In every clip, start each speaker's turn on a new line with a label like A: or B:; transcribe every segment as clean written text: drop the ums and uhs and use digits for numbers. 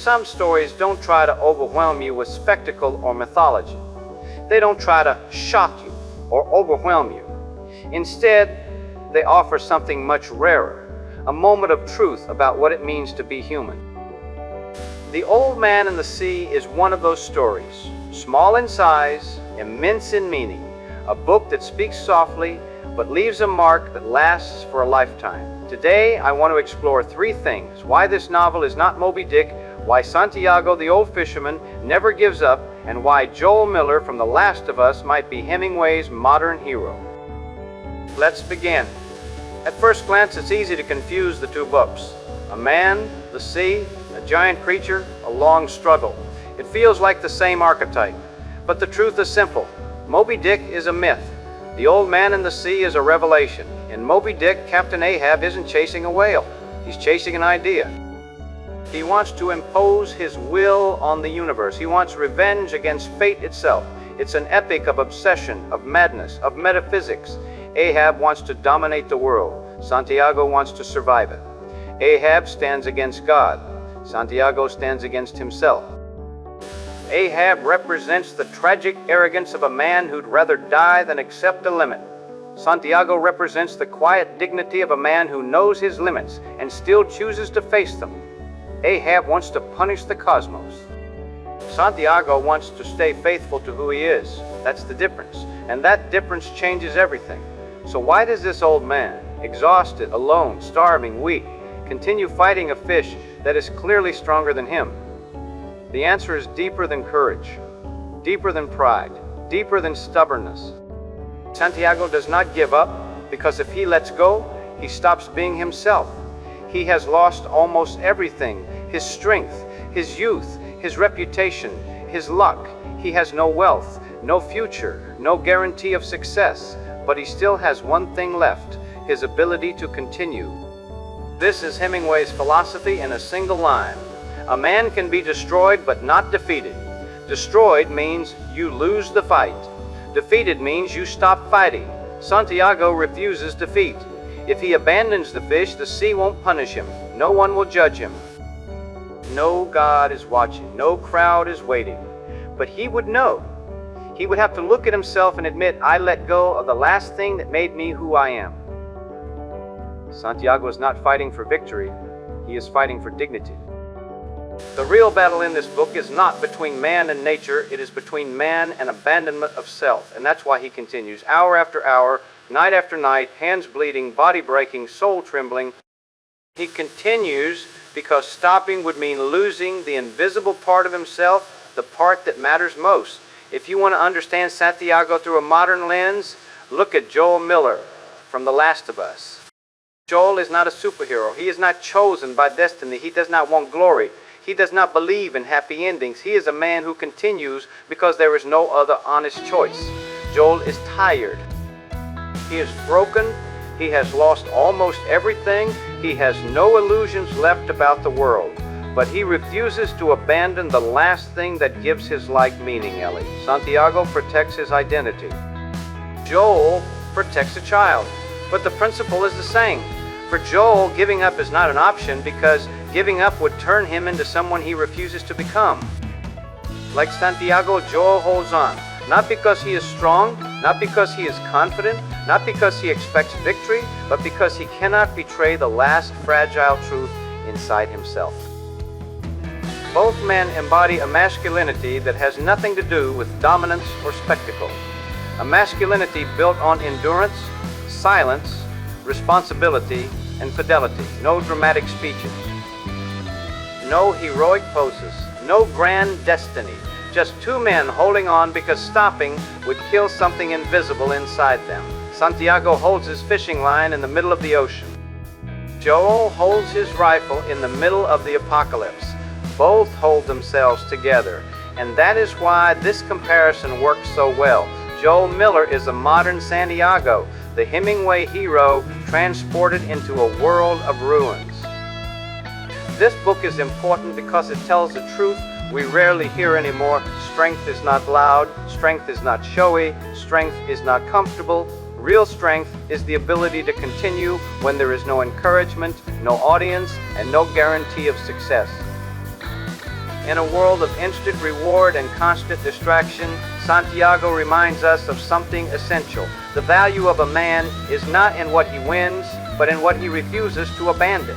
A: Some stories don't try to overwhelm you with spectacle or mythology. They don't try to shock you or overwhelm you. Instead, they offer something much rarer, a moment of truth about what it means to be human. The Old Man and the Sea is one of those stories, small in size, immense in meaning, a book that speaks softly but leaves a mark that lasts for a lifetime. Today, I want to explore three things: why this novel is not Moby Dick, why Santiago the old fisherman never gives up, and why Joel Miller from The Last of Us might be Hemingway's modern hero. Let's begin. At first glance, it's easy to confuse the two books. A man, the sea, a giant creature, a long struggle. It feels like the same archetype. But the truth is simple. Moby Dick is a myth. The Old Man and the Sea is a revelation. In Moby Dick, Captain Ahab isn't chasing a whale. He's chasing an idea. He wants to impose his will on the universe. He wants revenge against fate itself. It's an epic of obsession, of madness, of metaphysics. Ahab wants to dominate the world. Santiago wants to survive it. Ahab stands against God. Santiago stands against himself. Ahab represents the tragic arrogance of a man who'd rather die than accept a limit. Santiago represents the quiet dignity of a man who knows his limits and still chooses to face them. Ahab wants to punish the cosmos. Santiago wants to stay faithful to who he is. That's the difference. And that difference changes everything. So why does this old man, exhausted, alone, starving, weak, continue fighting a fish that is clearly stronger than him? The answer is deeper than courage, deeper than pride, deeper than stubbornness. Santiago does not give up because if he lets go, he stops being himself. He has lost almost everything: his strength, his youth, his reputation, his luck. He has no wealth, no future, no guarantee of success, but he still has one thing left: his ability to continue. This is Hemingway's philosophy in a single line. A man can be destroyed but not defeated. Destroyed means you lose the fight. Defeated means you stop fighting. Santiago refuses defeat. If he abandons the fish, the sea won't punish him. No one will judge him. No God is watching. No crowd is waiting. But he would know. He would have to look at himself and admit, I let go of the last thing that made me who I am. Santiago is not fighting for victory. He is fighting for dignity. The real battle in this book is not between man and nature. It is between man and abandonment of self. And that's why he continues, hour after hour, night after night, hands bleeding, body breaking, soul trembling. He continues because stopping would mean losing the invisible part of himself, the part that matters most. If you want to understand Santiago through a modern lens, look at Joel Miller from The Last of Us. Joel is not a superhero. He is not chosen by destiny. He does not want glory. He does not believe in happy endings. He is a man who continues because there is no other honest choice. Joel is tired. He is broken. He has lost almost everything. He has no illusions left about the world. But he refuses to abandon the last thing that gives his life meaning, Ellie. Santiago protects his identity. Joel protects a child. But the principle is the same. For Joel, giving up is not an option because giving up would turn him into someone he refuses to become. Like Santiago, Joel holds on. Not because he is strong, not because he is confident, not because he expects victory, but because he cannot betray the last fragile truth inside himself. Both men embody a masculinity that has nothing to do with dominance or spectacle. A masculinity built on endurance, silence, responsibility, and fidelity. No dramatic speeches. No heroic poses. No grand destiny. Just two men holding on because stopping would kill something invisible inside them. Santiago holds his fishing line in the middle of the ocean. Joel holds his rifle in the middle of the apocalypse. Both hold themselves together. And that is why this comparison works so well. Joel Miller is a modern Santiago, the Hemingway hero transported into a world of ruins. This book is important because it tells the truth we rarely hear anymore. Strength is not loud, strength is not showy, strength is not comfortable. Real strength is the ability to continue when there is no encouragement, no audience, and no guarantee of success. In a world of instant reward and constant distraction, Santiago reminds us of something essential. The value of a man is not in what he wins, but in what he refuses to abandon.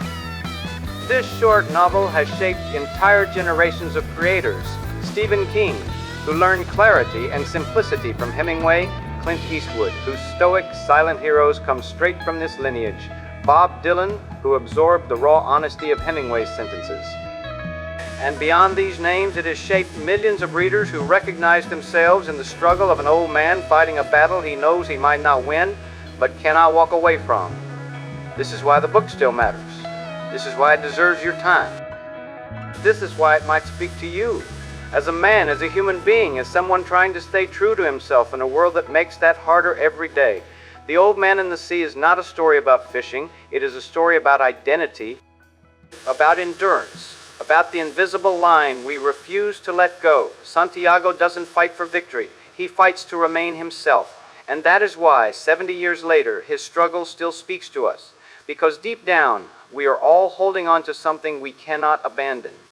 A: This short novel has shaped entire generations of creators. Stephen King, who learned clarity and simplicity from Hemingway; Clint Eastwood, whose stoic, silent heroes come straight from this lineage; Bob Dylan, who absorbed the raw honesty of Hemingway's sentences. And beyond these names, it has shaped millions of readers who recognize themselves in the struggle of an old man fighting a battle he knows he might not win, but cannot walk away from. This is why the book still matters. This is why it deserves your time. This is why it might speak to you, as a man, as a human being, as someone trying to stay true to himself in a world that makes that harder every day. The Old Man and the Sea is not a story about fishing. It is a story about identity, about endurance, about the invisible line we refuse to let go. Santiago doesn't fight for victory. He fights to remain himself. And that is why, 70 years later, his struggle still speaks to us. Because deep down, we are all holding on to something we cannot abandon.